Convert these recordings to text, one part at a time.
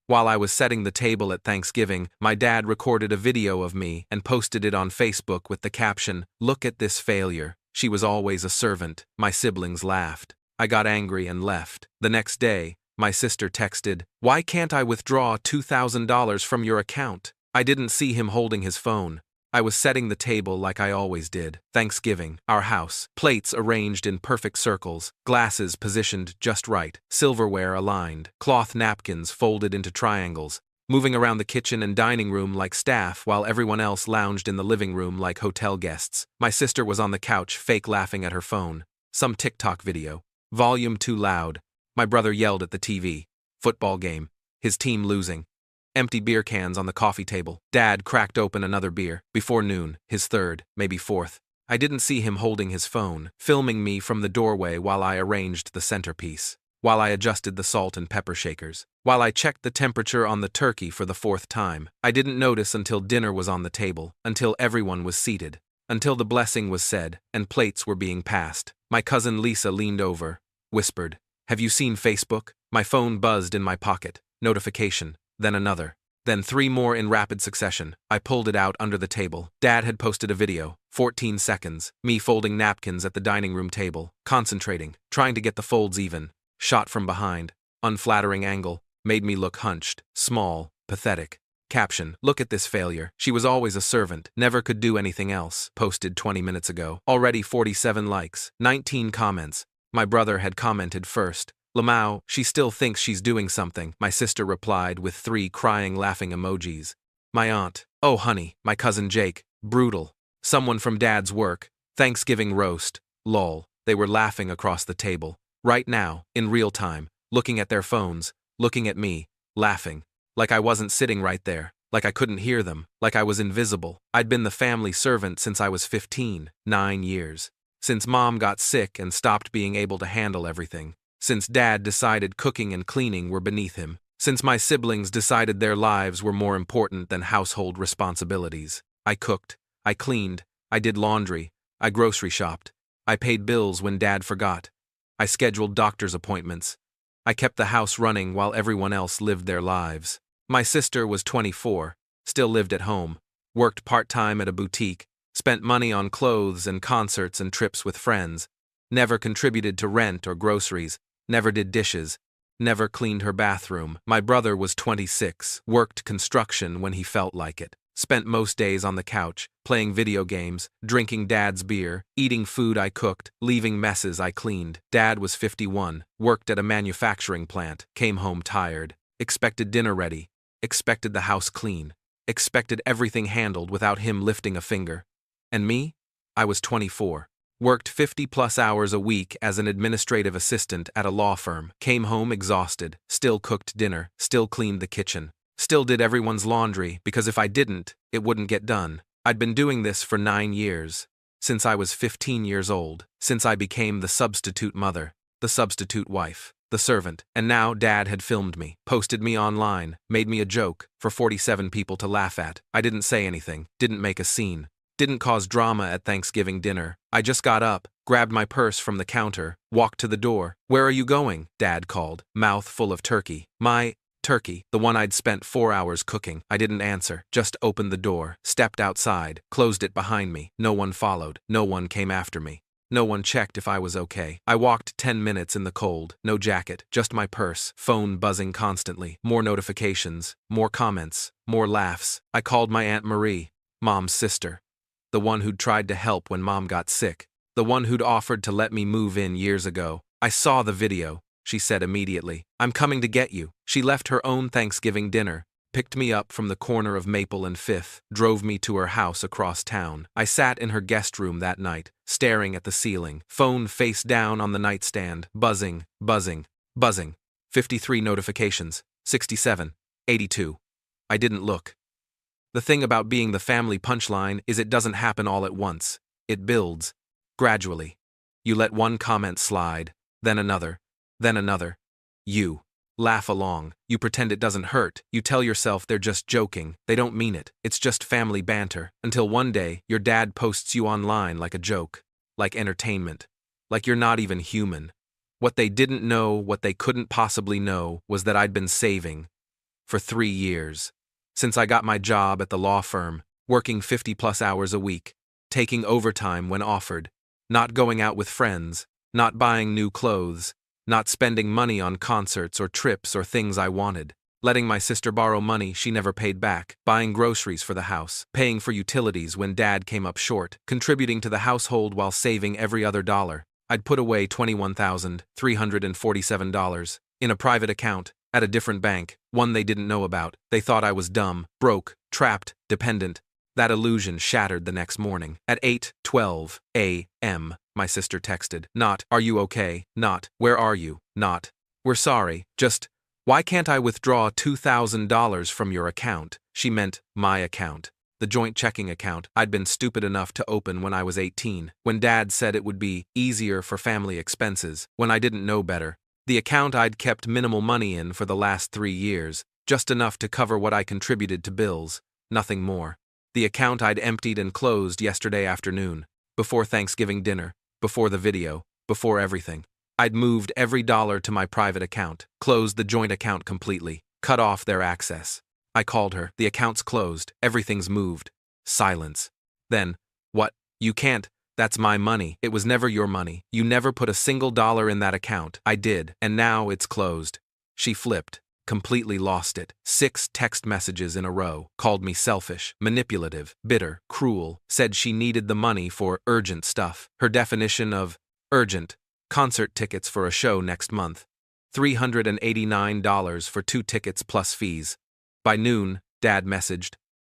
While I was setting the table at Thanksgiving, my dad recorded a video of me and posted it on Facebook with the caption, "Look at this failure. She was always a servant." My siblings laughed. I got angry and left. The next day, my sister texted, "Why can't I withdraw $2,000 from your account?" I didn't see him holding his phone. I was setting the table like I always did. Thanksgiving, our house, plates arranged in perfect circles, glasses positioned just right, silverware aligned, cloth napkins folded into triangles, moving around the kitchen and dining room like staff while everyone else lounged in the living room like hotel guests. My sister was on the couch, fake laughing at her phone. Some TikTok video. Volume too loud. My brother yelled at the TV. Football game. His team losing. Empty beer cans on the coffee table. Dad cracked open another beer. Before noon, his third, maybe fourth. I didn't see him holding his phone, filming me from the doorway while I arranged the centerpiece, while I adjusted the salt and pepper shakers, while I checked the temperature on the turkey for the fourth time. I didn't notice until dinner was on the table, until everyone was seated, until the blessing was said and plates were being passed. My cousin Lisa leaned over, whispered, "Have you seen Facebook?" My phone buzzed in my pocket. Notification. Then another. Then 3 more in rapid succession. I pulled it out under the table. Dad had posted a video, 14 seconds, me folding napkins at the dining room table, concentrating, trying to get the folds even. Shot from behind, unflattering angle, made me look hunched, small, pathetic. Caption, "Look at this failure. She was always a servant, never could do anything else." Posted 20 minutes ago. Already 47 likes, 19 comments. My brother had commented first. "Lamau, she still thinks she's doing something," my sister replied with 3 crying laughing emojis. My aunt, "Oh honey," my cousin Jake, "Brutal." Someone from Dad's work, "Thanksgiving roast," lol. They were laughing across the table. Right now, in real time, looking at their phones, looking at me, laughing. Like I wasn't sitting right there, like I couldn't hear them, like I was invisible. I'd been the family servant since I was 15, 9 years. Since Mom got sick and stopped being able to handle everything. Since Dad decided cooking and cleaning were beneath him. Since my siblings decided their lives were more important than household responsibilities. I cooked, I cleaned, I did laundry, I grocery shopped. I paid bills when Dad forgot. I scheduled doctor's appointments. I kept the house running while everyone else lived their lives. My sister was 24, still lived at home, worked part-time at a boutique, spent money on clothes and concerts and trips with friends, never contributed to rent or groceries, never did dishes, never cleaned her bathroom. My brother was 26, worked construction when he felt like it, spent most days on the couch, playing video games, drinking Dad's beer, eating food I cooked, leaving messes I cleaned. Dad was 51, worked at a manufacturing plant, came home tired, expected dinner ready, expected the house clean, expected everything handled without him lifting a finger. And me? I was 24. Worked 50-plus hours a week as an administrative assistant at a law firm, came home exhausted, still cooked dinner, still cleaned the kitchen, still did everyone's laundry because if I didn't, it wouldn't get done. I'd been doing this for 9 years, since I was 15 years old, since I became the substitute mother, the substitute wife, the servant, and now Dad had filmed me, posted me online, made me a joke for 47 people to laugh at. I didn't say anything, didn't make a scene. Didn't cause drama at Thanksgiving dinner. I just got up, grabbed my purse from the counter, walked to the door. "Where are you going?" Dad called, mouth full of turkey. My turkey, the one I'd spent 4 hours cooking. I didn't answer, just opened the door, stepped outside, closed it behind me. No one followed. No one came after me. No one checked if I was okay. I walked 10 minutes in the cold, no jacket, just my purse, phone buzzing constantly. More notifications, more comments, more laughs. I called my Aunt Marie, Mom's sister. The one who'd tried to help when Mom got sick. The one who'd offered to let me move in years ago. "I saw the video," she said immediately. "I'm coming to get you." She left her own Thanksgiving dinner, picked me up from the corner of Maple and 5th, drove me to her house across town. I sat in her guest room that night, staring at the ceiling, phone face down on the nightstand, buzzing, buzzing, buzzing. 53 notifications, 67, 82. I didn't look. The thing about being the family punchline is it doesn't happen all at once. It builds. Gradually. You let one comment slide, then another, then another. You laugh along. You pretend it doesn't hurt. You tell yourself they're just joking. They don't mean it. It's just family banter. Until one day, your dad posts you online like a joke. Like entertainment. Like you're not even human. What they didn't know, what they couldn't possibly know, was that I'd been saving. For 3 years. Since I got my job at the law firm, working 50+ hours a week, taking overtime when offered, not going out with friends, not buying new clothes, not spending money on concerts or trips or things I wanted, letting my sister borrow money she never paid back, buying groceries for the house, paying for utilities when Dad came up short, contributing to the household while saving every other dollar. I'd put away $21,347 in a private account at a different bank, one they didn't know about. They thought I was dumb, broke, trapped, dependent. That illusion shattered the next morning. At 8:12 a.m., my sister texted. Not, "Are you okay?" Not, "Where are you?" Not, "We're sorry." Just, "Why can't I withdraw $2,000 from your account?" She meant my account. The joint checking account I'd been stupid enough to open when I was 18, when Dad said it would be easier for family expenses, when I didn't know better. The account I'd kept minimal money in for the last 3 years, just enough to cover what I contributed to bills, nothing more. The account I'd emptied and closed yesterday afternoon, before Thanksgiving dinner, before the video, before everything. I'd moved every dollar to my private account, closed the joint account completely, cut off their access. I called her. "The account's closed. Everything's moved." Silence. Then, "What? You can't. That's my money." "It was never your money. You never put a single dollar in that account." "I did, and now it's closed." She flipped, completely lost it. 6 text messages in a row, called me selfish, manipulative, bitter, cruel, said she needed the money for urgent stuff. Her definition of urgent: concert tickets for a show next month. $389 for 2 tickets plus fees. By noon, Dad messaged.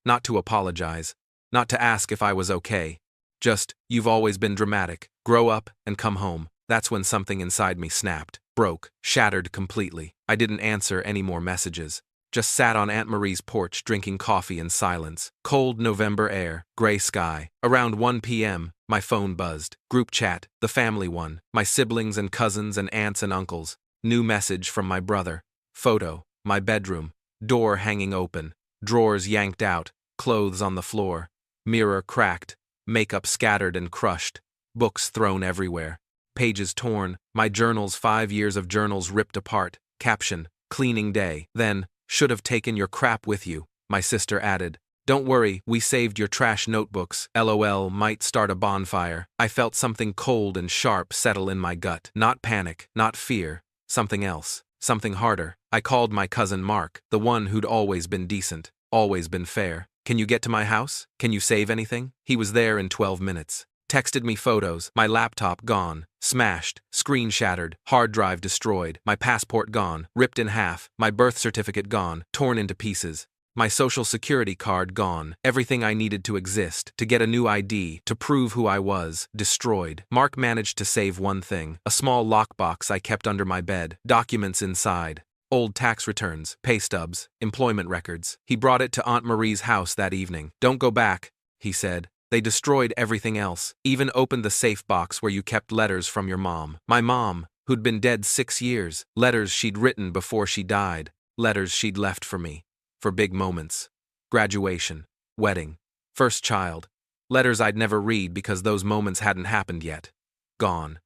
Not to apologize, not to ask if I was okay. Just, "You've always been dramatic. Grow up and come home." That's when something inside me snapped, broke, shattered completely. I didn't answer any more messages. Just sat on Aunt Marie's porch drinking coffee in silence. Cold November air, gray sky. Around 1 p.m., my phone buzzed. Group chat, the family one. My siblings and cousins and aunts and uncles. New message from my brother. Photo, my bedroom. Door hanging open. Drawers yanked out. Clothes on the floor. Mirror cracked. Makeup scattered and crushed. Books thrown everywhere. Pages torn. My journals, 5 years of journals ripped apart. Caption, "Cleaning day." Then, "Should have taken your crap with you," my sister added. "Don't worry, we saved your trash notebooks. LOL, might start a bonfire." I felt something cold and sharp settle in my gut. Not panic, not fear. Something else. Something harder. I called my cousin Mark, the one who'd always been decent, always been fair. "Can you get to my house? Can you save anything?" He was there in 12 minutes. Texted me photos. My laptop gone, smashed, screen shattered, hard drive destroyed, my passport gone, ripped in half, my birth certificate gone, torn into pieces, my social security card gone, everything I needed to exist, to get a new ID, to prove who I was, destroyed. Mark managed to save one thing, a small lockbox I kept under my bed, documents inside. Old tax returns, pay stubs, employment records. He brought it to Aunt Marie's house that evening. "Don't go back," he said. "They destroyed everything else, even opened the safe box where you kept letters from your mom." My mom, who'd been dead 6 years, letters she'd written before she died, letters she'd left for me, for big moments. Graduation, wedding, first child, letters I'd never read because those moments hadn't happened yet. Gone.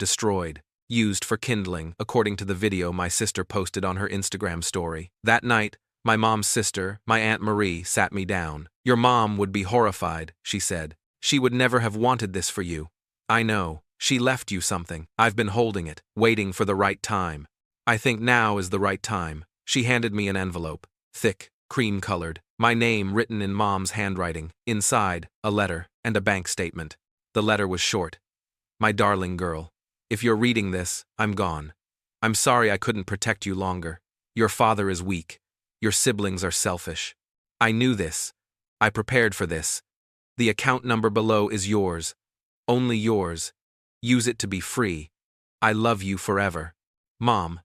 Destroyed. Used for kindling, according to the video my sister posted on her Instagram story. That night, my mom's sister, my Aunt Marie, sat me down. "Your mom would be horrified," she said. "She would never have wanted this for you. I know. She left you something. I've been holding it, waiting for the right time. I think now is the right time." She handed me an envelope. Thick, cream-colored. My name written in Mom's handwriting. Inside, a letter and a bank statement. The letter was short. "My darling girl, if you're reading this, I'm gone. I'm sorry I couldn't protect you longer. Your father is weak. Your siblings are selfish. I knew this. I prepared for this. The account number below is yours. Only yours. Use it to be free. I love you forever. Mom."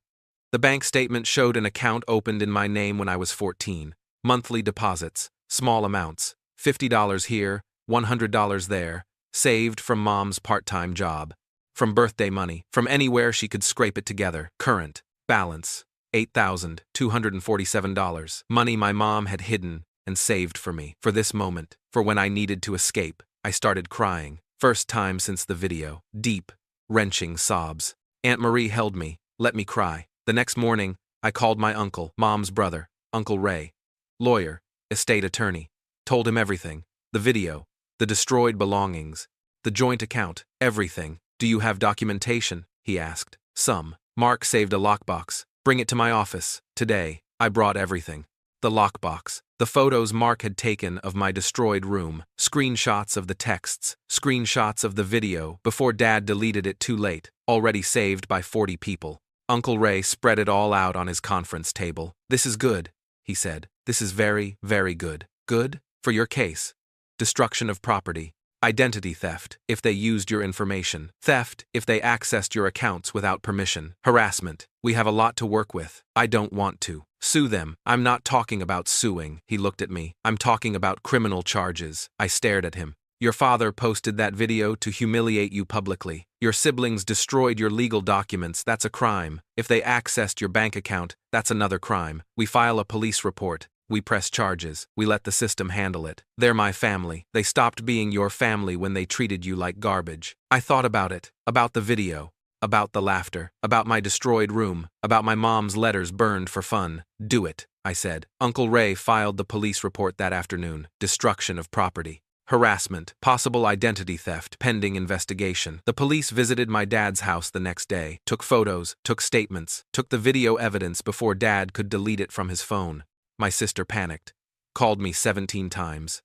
The bank statement showed an account opened in my name when I was 14. Monthly deposits, small amounts, $50 here, $100 there, saved from Mom's part-time job. From birthday money, from anywhere she could scrape it together. Current balance, $8,247. Money my mom had hidden and saved for me, for this moment, for when I needed to escape. I started crying. First time since the video. Deep, wrenching sobs. Aunt Marie held me, let me cry. The next morning, I called my uncle, Mom's brother. Uncle Ray. Lawyer, estate attorney. Told him everything. The video, the destroyed belongings, the joint account, everything. Do you have documentation? He asked. Some. Mark saved a lockbox. Bring it to my office. Today. I brought everything. The lockbox. The photos Mark had taken of my destroyed room. Screenshots of the texts. Screenshots of the video before Dad deleted it too late. Already saved by 40 people. Uncle Ray spread it all out on his conference table. This is good, he said. This is very, very good. Good? For your case. Destruction of property. Identity theft, if they used your information. Theft, if they accessed your accounts without permission. Harassment. We have a lot to work with. I don't want to. Sue them. I'm not talking about suing. He looked at me. I'm talking about criminal charges. I stared at him. Your father posted that video to humiliate you publicly. Your siblings destroyed your legal documents. That's a crime. If they accessed your bank account, that's another crime. We file a police report. We press charges. We let the system handle it. They're my family. They stopped being your family when they treated you like garbage. I thought about it. About the video. About the laughter. About my destroyed room. About my mom's letters burned for fun. Do it, I said. Uncle Ray filed the police report that afternoon. Destruction of property. Harassment. Possible identity theft. Pending investigation. The police visited my dad's house the next day. Took photos. Took statements. Took the video evidence before Dad could delete it from his phone. My sister panicked. Called me 17 times.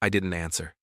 I didn't answer.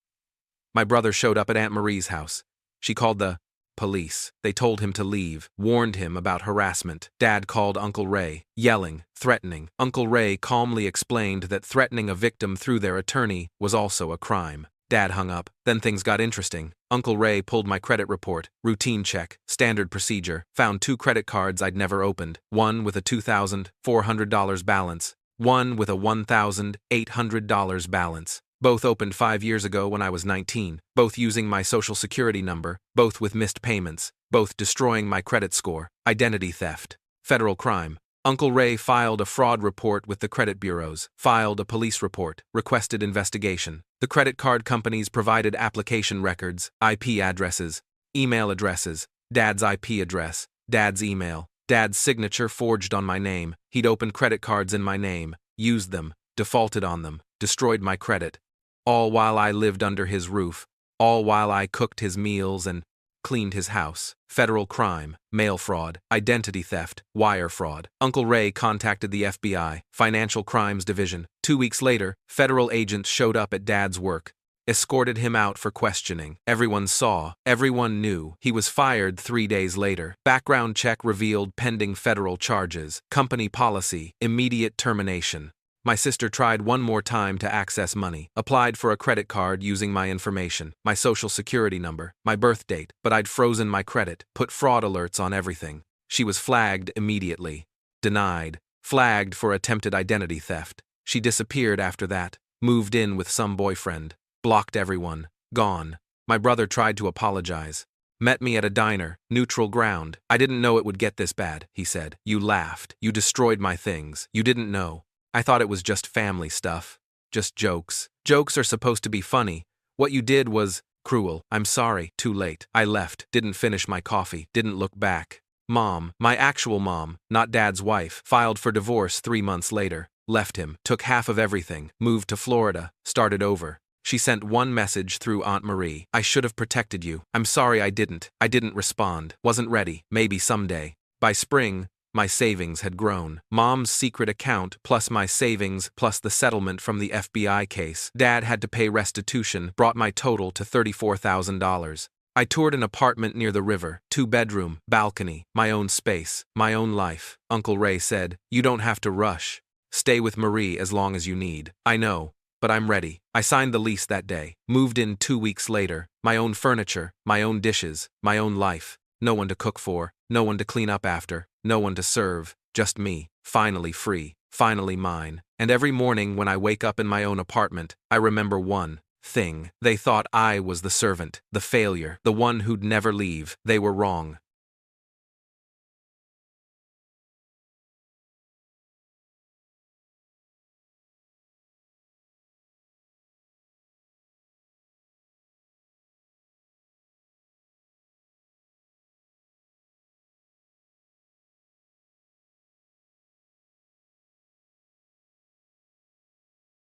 My brother showed up at Aunt Marie's house. She called the police. They told him to leave, warned him about harassment. Dad called Uncle Ray, yelling, threatening. Uncle Ray calmly explained that threatening a victim through their attorney was also a crime. Dad hung up. Then things got interesting. Uncle Ray pulled my credit report. Routine check. Standard procedure. Found 2 credit cards I'd never opened. One with a $2,400 balance. One with a $1,800 balance. Both opened 5 years ago when I was 19. Both using my social security number. Both with missed payments. Both destroying my credit score. Identity theft. Federal crime. Uncle Ray filed a fraud report with the credit bureaus. Filed a police report. Requested investigation. The credit card companies provided application records, IP addresses, email addresses, Dad's IP address, Dad's email. Dad's signature forged on my name. He'd opened credit cards in my name, used them, defaulted on them, destroyed my credit. All while I lived under his roof. All while I cooked his meals and cleaned his house. Federal crime, mail fraud, identity theft, wire fraud. Uncle Ray contacted the FBI, Financial Crimes Division. 2 weeks later, federal agents showed up at Dad's work. Escorted him out for questioning. Everyone saw, everyone knew. He was fired 3 days later. Background check revealed pending federal charges. Company policy, immediate termination. My sister tried one more time to access money. Applied for a credit card using my information, my social security number, my birth date, but I'd frozen my credit, put fraud alerts on everything. She was flagged immediately. Denied. Flagged for attempted identity theft. She disappeared after that. Moved in with some boyfriend. Blocked everyone. Gone. My brother tried to apologize. Met me at a diner, neutral ground. I didn't know it would get this bad, he said. You laughed. You destroyed my things. You didn't know. I thought it was just family stuff. Just jokes. Jokes are supposed to be funny. What you did was cruel. I'm sorry. Too late. I left. Didn't finish my coffee. Didn't look back. Mom, my actual mom, not Dad's wife, filed for divorce 3 months later. Left him. Took half of everything. Moved to Florida. Started over. She sent one message through Aunt Marie. I should have protected you. I'm sorry I didn't. I didn't respond. Wasn't ready. Maybe someday. By spring, my savings had grown. Mom's secret account plus my savings plus the settlement from the FBI case. Dad had to pay restitution, brought my total to $34,000. I toured an apartment near the river, 2-bedroom, balcony, my own space, my own life. Uncle Ray said, you don't have to rush. Stay with Marie as long as you need. I know, but I'm ready. I signed the lease that day. Moved in 2 weeks later. My own furniture, my own dishes, my own life. No one to cook for, no one to clean up after, no one to serve, just me, finally free, finally mine. And every morning when I wake up in my own apartment, I remember one thing. They thought I was the servant, the failure, the one who'd never leave. They were wrong.